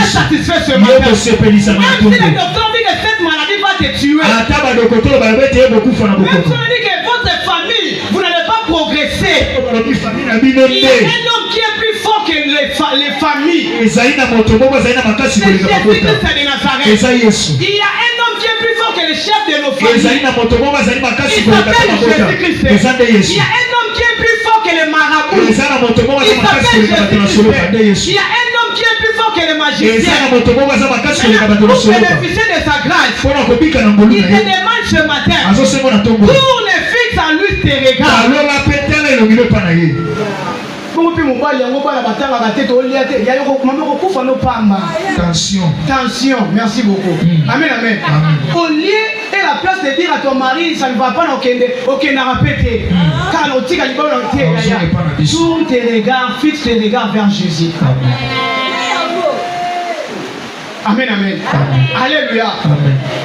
Speaker 1: satisfait ce matin. Même si le docteur dit que cette maladie va te tuer, même si on dit que votre famille, vous n'allez pas progresser, il y a un homme qui est plus fort que les familles. C'est Jésus-Christ de Nazareth. Il y a un homme qui est plus fort que les chefs de nos familles. Il s'appelle Jésus-Christ. Il y a un homme qui est plus fort que les marabouts. Il s'appelle Jésus-Christ. Il y a un homme qui est plus fort que les magiciens. Pour bénéficier de sa grâce, il te demande ce matin, tourne et fixe en lui tes regards. Tension, merci beaucoup. Amen, amen. Au lieu et la place de dire à ton mari, ça ne va pas, ok, n'a répété. Car tourne tes regards, fixe tes regards vers Jésus. Amen, amen. Alléluia.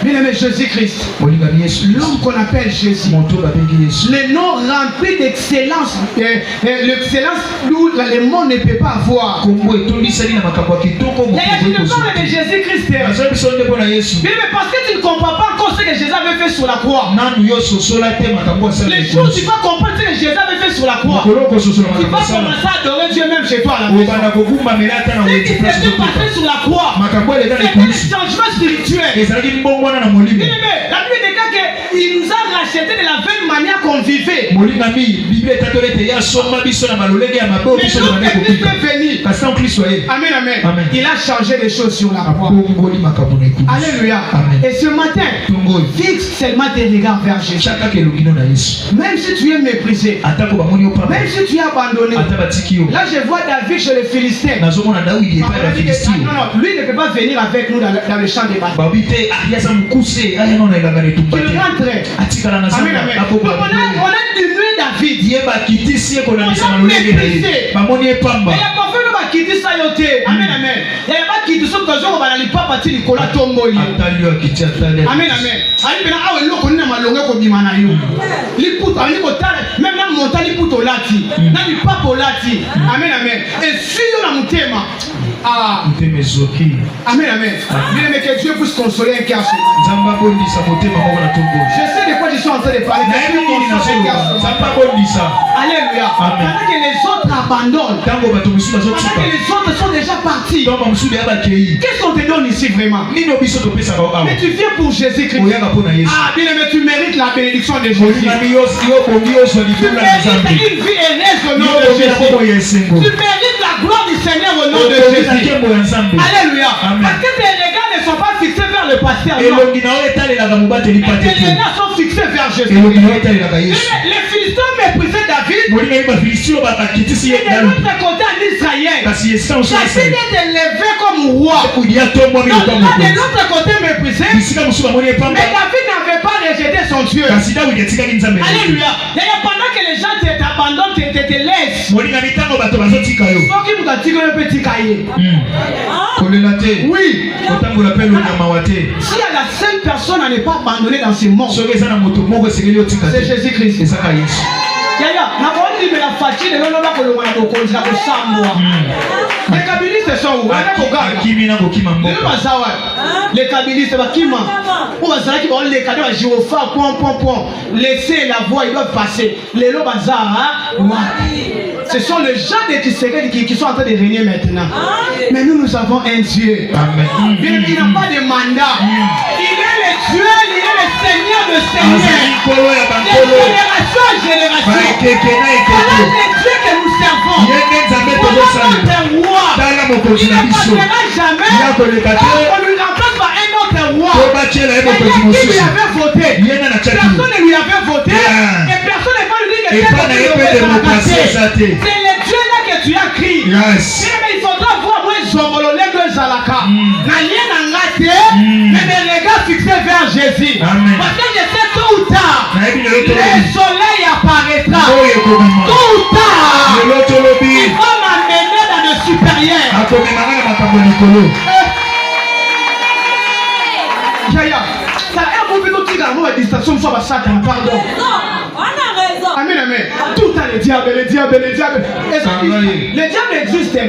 Speaker 1: Bien-aimé Jésus-Christ, l'homme qu'on appelle Jésus, le nom rempli d'excellence, l'excellence où le monde ne peut pas avoir. D'ailleurs, je ne parle de Jésus-Christ. Mais parce que tu ne comprends pas encore ce que Jésus avait fait sur la croix. Les choses, tu vas comprendre ce que Jésus avait fait sur la croix. Tu vas commencer à adorer Dieu même chez toi à la maison. Ce qui s'est passé sur la croix, c'est un changement spirituel. La Bible déclare qu'il nous a racheté de la même manière qu'on vivait. Mais lorsque Christ est venu, amen, amen, il a changé les choses sur la croix. Alléluia. Et ce matin, fixe seulement tes regards vers Jésus. Même si tu es méprisé, même si tu es abandonné. Là je vois David chez les Philistins. Non, lui ne peut pas venir avec nous dans le champ de bataille. Il rentrait. Amen, amen. On a diminué David. On a méprisé. Il n'y a pas fait nous quitter ça yoté. Amen, amen. Il n'y a pas quitté ce que nous avons dit pas partir du cola tombo. Amen, amen. Ali bena awe loko nina malonga ko bimana yo. Li puto ali ko tale même na monta li puto lati. Na li papo lati. Amen, amen. Et si yo na mutema amen, amen. Bien aimé, que Dieu puisse consoler un cœur. Je sais de quoi je suis en train de parler. Alléluia. Pendant que les autres abandonnent, pendant que les autres sont déjà partis, qu'est-ce qu'on te donne ici vraiment? Mais tu viens pour Jésus-Christ. Bien aimé, tu mérites la bénédiction de Jésus. Tu mérites une vie heureuse au nom de Jésus. Tu mérites la gloire du Seigneur au nom de Jésus. Alléluia. Parce que tes regards ne sont pas fixés vers le pasteur. Tes regards sont fixés vers Jésus. Les Philistins méprisaient David. Et de l'autre côté en Israël, David est élevé comme roi. Donc là, de l'autre côté méprisé. Mais David n'avait pas rejeté son Dieu. Alléluia. D'ailleurs, pendant que les gens t'abandonnent, te laissent. Oui. S'il y a la seule personne à ne pas abandonner dans ce monde, c'est Jésus-Christ. Les kabylistes sont où? Les kabylistes, laissez la voix, ils doivent passer. Les lots ce sont les gens de Tshisekedi qui sont en train de régner maintenant. Mais nous avons un Dieu. Il n'a pas de mandat. Il est le Dieu, il est le Seigneur de Seigneurs. Les générations génération. Voilà le Dieu que nous servons. Il ne partira jamais. On lui remplace par un autre roi. Qui lui avait voté. Personne ne lui avait voté. Et personne ne va lui dire que c'est le Dieu là que tu as crié. Mais il faudra voir moi Zongololé de Zalaka. Mais mes regards fixés vers Jésus. Parce que je sais tôt ou tard, le soleil apparaîtra. Tôt ou tard, il va m'amener dans le supérieur. Yaya, ça est un mauvais outil dans la distraction, soit ma sac, pardon. Amen, amen. Tout à le diable. Le diable existe. Mais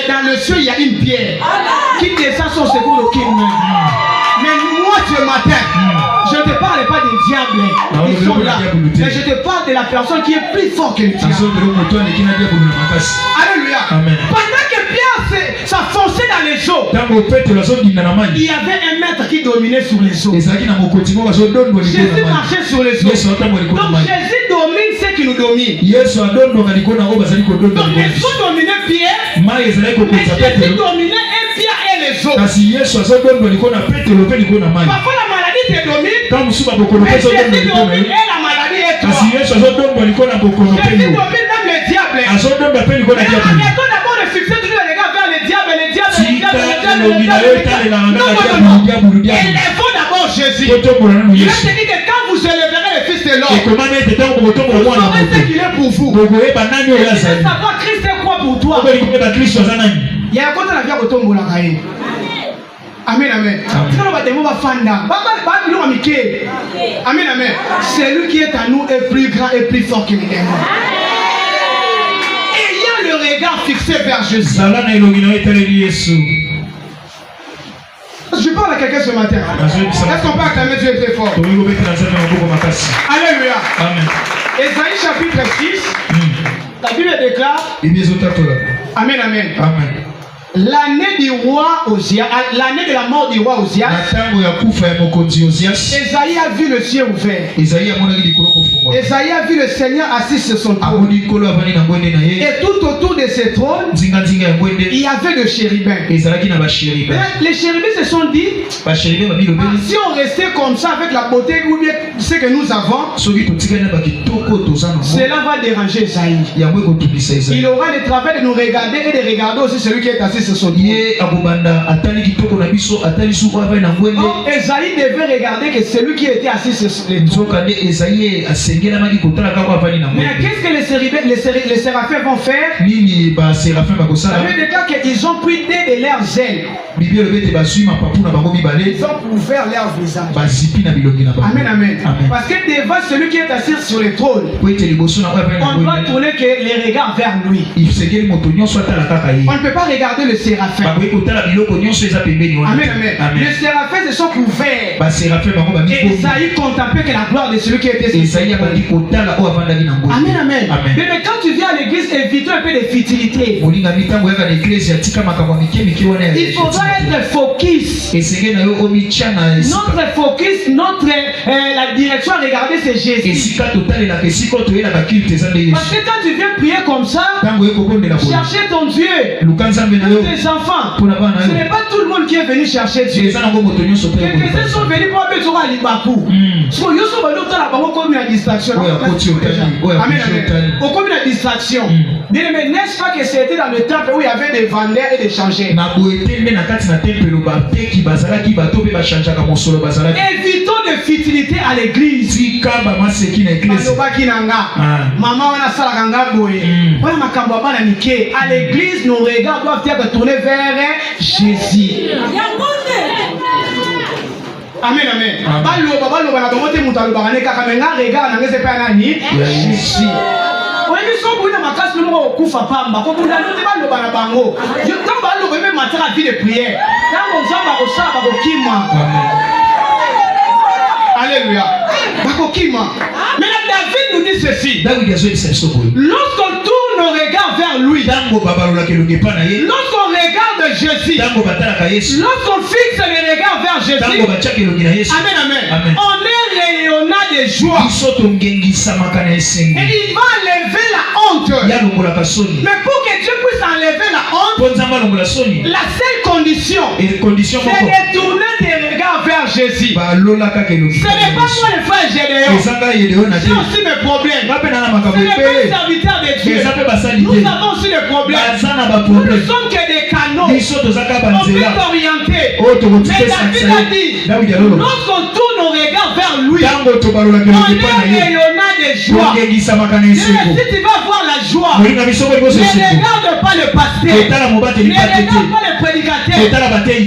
Speaker 1: dans le ciel, il y a une pierre qui descend son secours aucune main. Mais moi, ce matin, je ne te parle pas des diables. Ils sont là. Mais je te parle de la personne qui est plus forte que le diable. Alléluia. Pendant que Pierre s'enfonçait dans les eaux, il y avait un maître qui dominait sur les eaux. Jésus marchait sur les eaux. Donc Jésus domine ce qui nous domine. Donc les eaux dominaient Pierre, mais Jésus dominait et Pierre et les eaux. Parfois la maladie te domine, mais Jésus domine et la maladie est toi. Jésus domine même le diable. Et arrêtons d'abord de fixer toujours les regards vers le diable. Élevons d'abord Jésus. Il va te dire que quand vous éleverez le Fils de l'homme, vous saurez ce qu'il est pour vous. Vous savez savoir Christ est quoi pour toi. Il y a un côté de la vie à Kotombola. Amen, amen. Amen, amen. Celui qui est à nous est plus grand et plus fort que les démons. Ayant le regard fixé vers Jésus. Je parle à quelqu'un ce matin. Est-ce qu'on peut acclamer Dieu très fort? Alléluia. Amen. Ésaïe chapitre 6. La Bible déclare. Amen, amen. Amen. L'année du roi Osias, l'année de la mort du roi Osias, Esaïe a vu le ciel ouvert. Esaïe a vu le Seigneur assis sur son trône. Et tout autour de ce trône, il y avait de chérubins. Les chérubins se sont dit, si on restait comme ça avec la beauté ou bien ce que nous avons, cela va déranger Esaïe. Il aura le travail de nous regarder et de regarder aussi celui qui est assis. Esaïe devait regarder que celui qui était assis sur les trônes. Mais qu'est-ce que les séraphins vont faire? La Bible déclare qu'ils ont pris de leurs ailes. Ils ont ouvert leur visage. Amen, amen. Parce que devant celui qui est assis sur les trônes, on doit tourner les regards vers lui. On ne peut pas regarder le séraphin. Amen, amen. Les séraphins se sont couverts. Et Esaïe contemplait que la gloire de celui qui était sur le trône. Amen, amen. Mais quand tu viens à l'église, évitons un peu de futilité. Il faudra être focus. Notre focus, la direction à regarder, c'est Jésus. Parce que quand tu viens prier comme ça, chercher ton Dieu, tes enfants, ce n'est pas tout le monde qui est venu chercher Dieu. Quelques-uns sont venus pour appeler sur Alibakou. So, ils sont venus comme une distraction. Amen, amen. Comme une distraction. Mais n'est-ce pas que c'était dans le temple où il y avait des vendeurs et des changeurs? Évitons de futilité à l'église. À l'église, nos regards doivent être tournés vers Jésus. Amen, amen. Jésus. Alléluia. Maintenant, David nous dit ceci. Lorsqu'on tourne on regarde vers lui, lorsqu'on regarde Jésus, lorsqu'on fixe les regards vers Jésus, amen, amen, on est rayonnant de joie. Et il va enlever la honte. Mais pour que Dieu puisse enlever la honte, la seule condition, c'est de tourner tes regards vers Jésus. Ce n'est pas moi le frère Gédéon. J'ai aussi mes problèmes. Ce n'est pas un serviteur de Dieu. Nous avons aussi des problèmes. Nous ne sommes que des canaux. On peut t'orienter. Mais David a dit, lorsqu'on tourne nos regards vers lui, on est rayonnant de joie. Et si tu vas voir la joie, ne regarde pas le pasteur, ne regarde pas le prédicateur.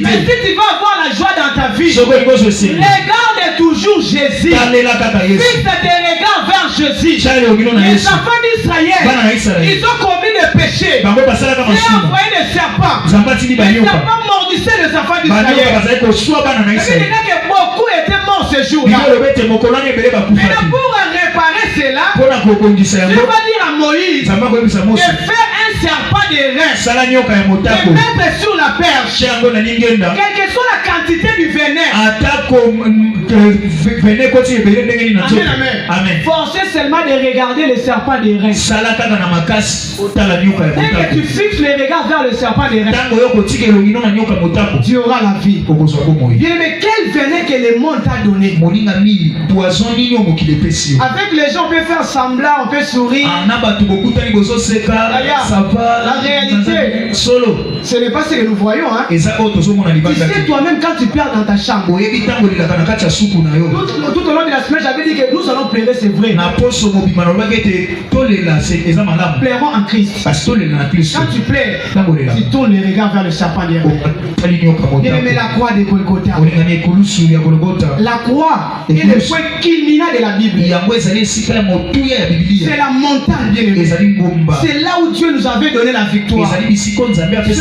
Speaker 1: Mais si tu vas voir la joie dans ta vie, regarde toujours Jésus. Fixe tes regards vers Jésus. Les enfants d'Israël, ils ont commis des péchés. Ils ont envoyé des serpents. Les serpents mordissaient les enfants d'Israël. Beaucoup étaient morts ce jour-là. Maintenant, pour réparer cela, Dieu va dire à Moïse de faire un serpent de reins, de mettre sur la perche, quelle que soit la quantité du venin. Amen. Forcez seulement de regarder le serpent des reins. Dès que tu fixes les regards vers le serpent des reins, tu auras la vie. Bien, mais quel venin que le monde t'a donné? Avec les gens, on peut faire semblant, on peut sourire. La réalité, ce n'est pas ce que nous voyons. Hein? Tu sais toi-même quand tu pleures dans ta chambre. Tout au long de la semaine, j'avais dit que nous allons pleurer, c'est vrai. Pleurons en Christ. Quand tu pleures, tu tournes les regards vers le serpent des reins. Mais la croix de Golgotha. La croix est le point culminant de la Bible. C'est la montagne, bien aimé. C'est là où Dieu nous avait donné la victoire. Ce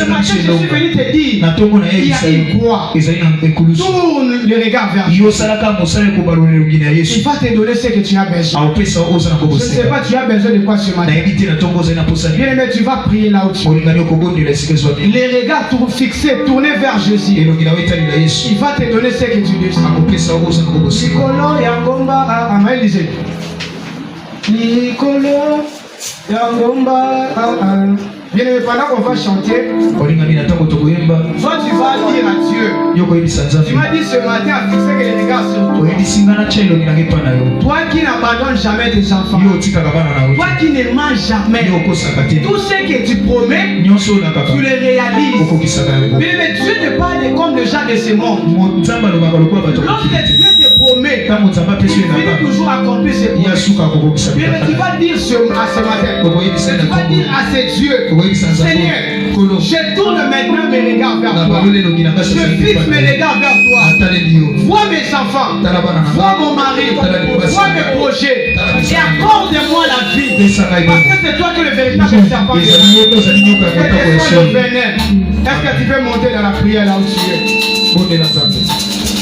Speaker 1: matin, je suis venu te dire, il y a une croix. Tourne les regards vers Dieu. Il va te donner ce que tu as besoin. Je ne sais pas, tu as besoin de quoi ce matin. Bien aimé, tu vas prier là où tu es. Les regards fixés, tournés vers Jésus. Il va te donner ce que tu désires. Nicolo Yangomba Amaël Nicolo Yangomba. Bien aimé, pendant qu'on va chanter, toi tu vas dire à Dieu. Tu m'as dit ce matin à fixer que les regards sur toi. Toi qui n'abandonnes jamais tes enfants. Toi qui ne manges jamais. Tout ce que tu promets, tu les réalises. Bien aimé, Dieu te parle comme le gens de ce monde. Lorsque Dieu te promet, il finit toujours accomplir ses promesses. Bien aimé, tu vas dire à ce matin, tu vas dire à ces dieux, Seigneur, je tourne maintenant mes regards vers toi. Je fixe mes regards vers toi. Vois mes enfants, vois mon mari, vois mes projets et accorde-moi la vie. Parce que c'est toi qui es le véritable serpent. Est-ce que tu peux monter dans la prière là où tu es?